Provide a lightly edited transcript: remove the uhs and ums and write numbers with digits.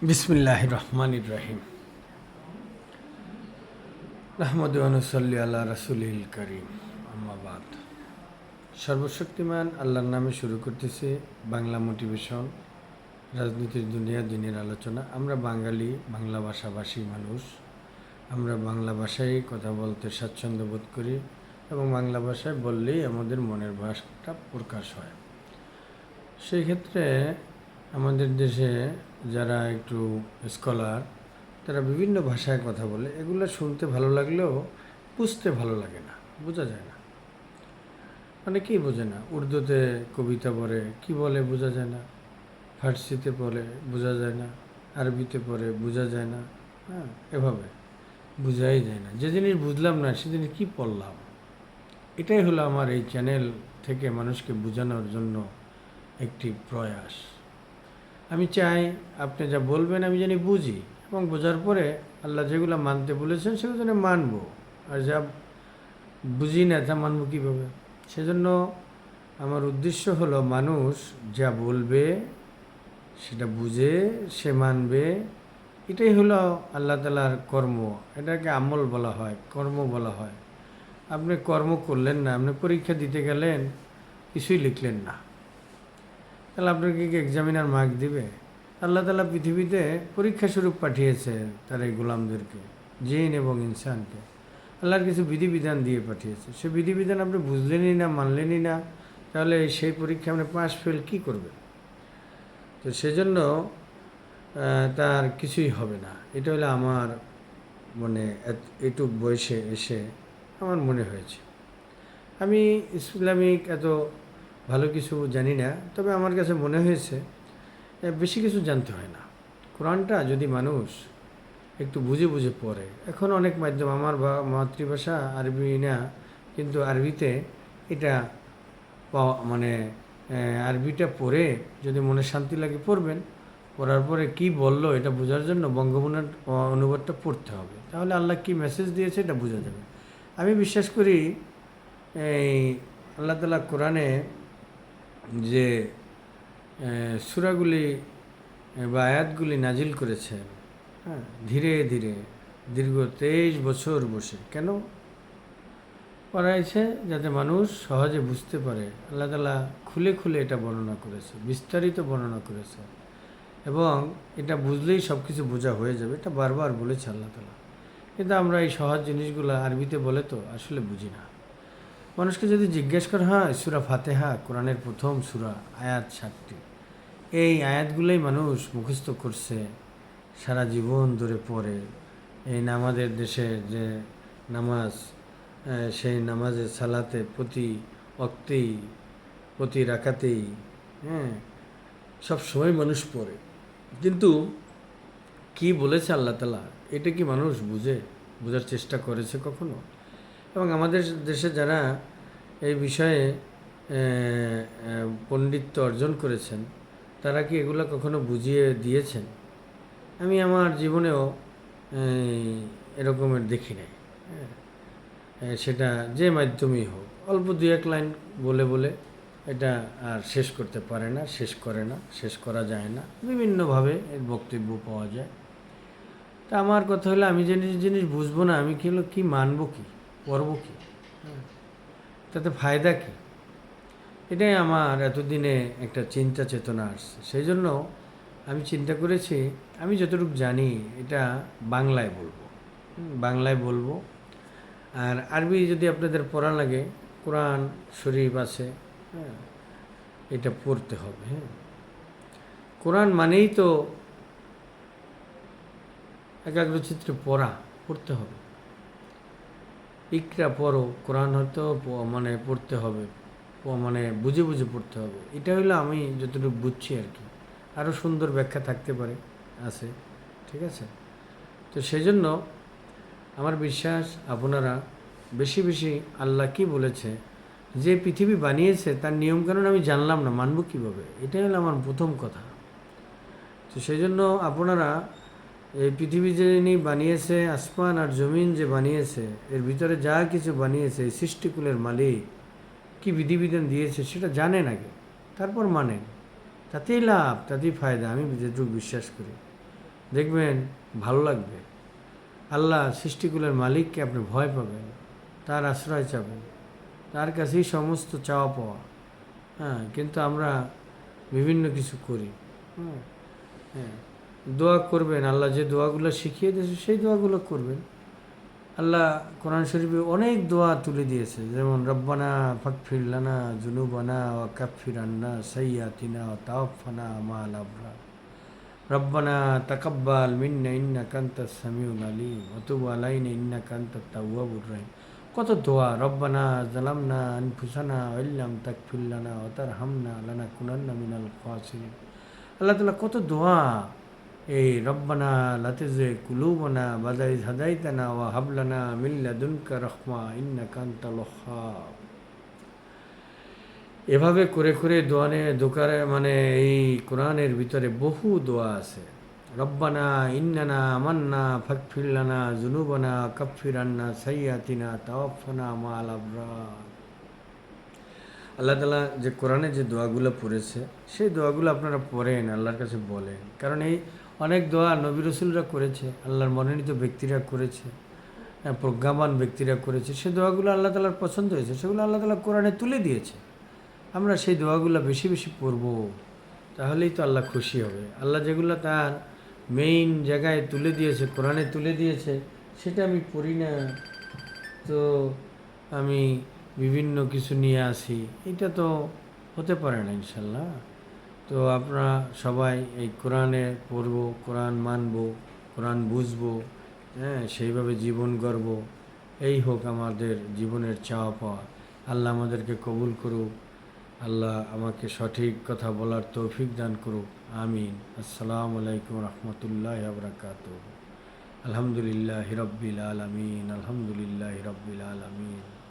বিসমিল্লাহির রহমানির রহিম। আহমদ অনুসল্লি আল্লাহ রাসুলিল করিম, আম্মা বাদ। সর্বশক্তিমান আল্লাহর নামে শুরু করতেছি বাংলা মোটিভেশন, রাজনীতির দুনিয়া, দিনের আলোচনা। আমরা বাঙালি, বাংলা ভাষাভাষী মানুষ। আমরা বাংলা ভাষায় কথা বলতে স্বাচ্ছন্দ্য বোধ করি এবং বাংলা ভাষায় বললেই আমাদের মনের ভাষাটা প্রকাশ হয়। সেই ক্ষেত্রে আমাদের দেশে যারা একটু স্কলার, তারা বিভিন্ন ভাষায় কথা বলে। এগুলো শুনতে ভালো লাগলেও বুঝতে ভালো লাগে না, বোঝা যায় না। অনেকেই বোঝে না। উর্দুতে কবিতা পড়ে, কি বলে বোঝা যায় না। ফার্সিতে পড়ে বোঝা যায় না, আরবিতে পড়ে বোঝা যায় না। হ্যাঁ, এভাবে বোঝাই যায় না। যে জিনিস বুঝলাম না সেদিন কি পড়লাম। এটাই হলো আমার এই চ্যানেল থেকে মানুষকে বোঝানোর জন্য একটি প্রয়াস। আমি চাই আপনি যা বলবেন আমি জানি বুঝি, এবং বোঝার পরে আল্লাহ যেগুলো মানতে বলেছেন সেগুলো যেন মানবো। আর যা বুঝি না তা মানবো কীভাবে? সেজন্য আমার উদ্দেশ্য হলো মানুষ যা বলবে সেটা বুঝে সে মানবে। এটাই হলো আল্লাহ তাআলার কর্ম। এটাকে আমল বলা হয়, কর্ম বলা হয়। আপনি কর্ম করলেন না, আপনি পরীক্ষা দিতে গেলেন, কিছুই লিখলেন না, তাহলে আপনাকে কি এক্সামিনার মার্ক দিবে? আল্লাহ তাআলা পৃথিবীতে পরীক্ষা স্বরূপ পাঠিয়েছে তার এই গোলামদেরকে, জিন এবং ইনসানকে। আল্লাহর কিছু বিধিবিধান দিয়ে পাঠিয়েছে। সে বিধিবিধান আপনি বুঝলেনই না, মানলেনই না, তাহলে সেই পরীক্ষা আপনি পাস ফেল কী করবেন? তো সেজন্য তার কিছুই হবে না। এটা হলো আমার মানে এইটুক বয়সে এসে আমার মনে হয়েছে। আমি ইসলামিক এত ভালো কিছু জানি না, তবে আমার কাছে মনে হয়েছে বেশি কিছু জানতে হয় না। কোরআনটা যদি মানুষ একটু বুঝে বুঝে পড়ে, এখন অনেক মাধ্যম, আমার মাতৃভাষা আরবি না, কিন্তু আরবিতে এটা মানে আরবিটা পড়ে যদি মনে শান্তি লাগে পড়বেন। পড়ার পরে কি বললো এটা বোঝার জন্য বঙ্গবন্ধুর অনুবাদটা পড়তে হবে, তাহলে আল্লাহ কি মেসেজ দিয়েছে এটা বোঝা যাবে। আমি বিশ্বাস করি এই আল্লাহ তাআলা কোরআনে যে সূরাগুলি বা আয়াতগুলি নাজিল করেছেন, হ্যাঁ, ধীরে ধীরে দীর্ঘ 23 বছর বসে কেন করাইছে? যাতে মানুষ সহজে বুঝতে পারে। আল্লাহ তাআলা খুলে খুলে এটা বর্ণনা করেছে, বিস্তারিত বর্ণনা করেছে, এবং এটা বুঝলেই সব কিছু বোঝা হয়ে যাবে, এটা বারবার বলেছে আল্লাহ তাআলা। কিন্তু আমরা এই সহজ জিনিসগুলো আরবিতে বলে তো আসলে বুঝি না। মানুষকে যদি জিজ্ঞেস করা হয়, সূরা ফাতিহা কোরআনের প্রথম সূরা, আয়াত 7টি। এই আয়াতগুলোই মানুষ মুখস্থ করছে, সারা জীবন ধরে পড়ে। এই নামাজের দেশে যে নামাজ, সেই নামাজের সালাতে প্রতি ওয়াক্তেই, প্রতি রাকাতেই, হ্যাঁ, সব সময় মানুষ পড়ে। কিন্তু কি বলেছে আল্লাহ তাআলা, এটা কি মানুষ বোঝার চেষ্টা করেছে কখনো? এবং আমাদের দেশে যারা এই বিষয়ে পণ্ডিত্য অর্জন করেছেন, তারা কি এগুলো কখনো বুঝিয়ে দিয়েছেন? আমি আমার জীবনেও এরকমের দেখি নাই। সেটা যে মাধ্যমেই হোক, অল্প দু এক লাইন বলে বলে এটা আর শেষ করতে পারে না, শেষ করে না, শেষ করা যায় না। বিভিন্নভাবে এর বক্তব্য পাওয়া যায়। তা আমার কথা হলো, আমি যে জিনিস বুঝবো না, আমি কি মানবো, কি পড়বো, কি তাতে ফায়দা কী? এটাই আমার এতদিনে একটা চিন্তা চেতনা আসছে। সেই জন্য আমি চিন্তা করেছি আমি যতটুকু জানি এটা বাংলায় বলবো, বাংলায় বলবো। আর আরবি যদি আপনাদের পড়া লাগে, কোরআন শরীফ আছে, হ্যাঁ, এটা পড়তে হবে। হ্যাঁ, কোরআন মানেই তো একাগ্রচিত্তে পড়তে হবে। ইকরা পড়ো, কোরআন হয়তো মানে পড়তে হবে, মানে বুঝে বুঝে পড়তে হবে। এটা হলো আমি যতটুকু বুঝছি আর কি। আরও সুন্দর ব্যাখ্যা থাকতে পারে, আছে, ঠিক আছে। তো সেই জন্য আমার বিশ্বাস আপনারা বেশি বেশি আল্লাহ কি বলেছে, যে পৃথিবী বানিয়েছে তার নিয়মকানুন আমি জানলাম না, মানব কীভাবে? এটাই হলো আমার প্রথম কথা। তো সেই জন্য আপনারা এই পৃথিবী যিনি বানিয়েছে, আসমান আর জমিন যে বানিয়েছে, এর ভিতরে যা কিছু বানিয়েছে, এই সৃষ্টিকুলের মালিক কি বিধিবিধান দিয়েছে সেটা জানেন আগে, তারপর মানেন। তাতেই লাভ, তাতেই ফায়দা, আমি যেটুকু বিশ্বাস করি। দেখবেন ভালো লাগবে। আল্লাহ সৃষ্টিকুলের মালিককে আপনি ভয় পাবেন, তার আশ্রয় চাবেন, তার কাছেই সমস্ত চাওয়া পাওয়া। হ্যাঁ, কিন্তু আমরা বিভিন্ন কিছু করি। হ্যাঁ, হ্যাঁ, দোয়া করবেন, আল্লাহ যে দোয়াগুলো শিখিয়ে দিয়েছে সেই দোয়াগুলো করবেন। আল্লাহ কোরআন শরীফে অনেক দোয়া তুলে দিয়েছে, যেমন রব্বানা ফাগফির লানা যুনুবানা ওয়া কাফির আন্না সাইয়্যাতিনা ওয়া তাওয়াফানা মা'আল আবরার। রব্বানা তাকাব্বাল মিন্না ইন্নাকা আনতাস সামিউল আলিম ওয়া তুব আলাইনা ইন্নাকা আনতাত তাওয়াবুর রহিম। কত দোয়া, রব্বানা যালামনা আনফুসানা ওয়া ইল্লাম তাগফির লানা ওয়া তারহামনা লানাকুনান্না মিনাল খাসিরিন। আল্লাহ তাআলা কত দোয়া, এই রব্বানা লা তুযিগ কুলুবানা বাদা ইয হাদাইতানা ওয়া হাব লানা মিন লাদুনকা রাহমা ইন্নাকা আনতাল ওয়াহ্হাব। এভাবে করে করে দোকারে মানে এই কোরআনের ভিতরে বহু দোয়া আছে। রব্বানা ইন্নানা আমান্না ফাগফির লানা যুনুবানা কাফির আন্না সাইয়্যাতিনা তাওয়াফানা মা'আল আবরার। আল্লাহ তাআলা যে কোরআনে যে দোয়াগুলো পড়েছে সেই দোয়াগুলো আপনারা পড়েন, আল্লাহর কাছে বলেন। কারণ এই অনেক দোয়া নবী রাসূলরা করেছে, আল্লাহর মনোনীত ব্যক্তিরা করেছে, প্রজ্ঞাবান ব্যক্তিরা করেছে। সেই দোয়াগুলো আল্লাহ তাআলার পছন্দ হয়েছে, সেগুলো আল্লাহ তাআলা কোরআনে তুলে দিয়েছে। আমরা সেই দোয়াগুলো বেশি বেশি পড়ব, তাহলেই তো আল্লাহ খুশি হবে। আল্লাহ যেগুলো তার মেইন জায়গায় তুলে দিয়েছে, কোরআনে তুলে দিয়েছে, সেটা আমি পড়ি না, তো আমি বিভিন্ন কিছু নিয়ে আসি, এটা তো হতে পারে না ইনশাল্লাহ। তো আপনারা সবাই এই কোরআনে পড়ব, কোরআন মানব, কোরআন বুঝব, হ্যাঁ, সেইভাবে জীবন গড়ব। এই হোক আমাদের জীবনের চাওয়া পাওয়া। আল্লাহ আমাদেরকে কবুল করুক, আল্লাহ আমাকে সঠিক কথা বলার তৌফিক দান করুক। আমিন। আসসালামু আলাইকুম রহমতুল্লাহি ওয়া বারাকাতুহু। আলহামদুলিল্লাহি রাব্বিল আলামিন, আলহামদুলিল্লাহি রাব্বিল আলামিন।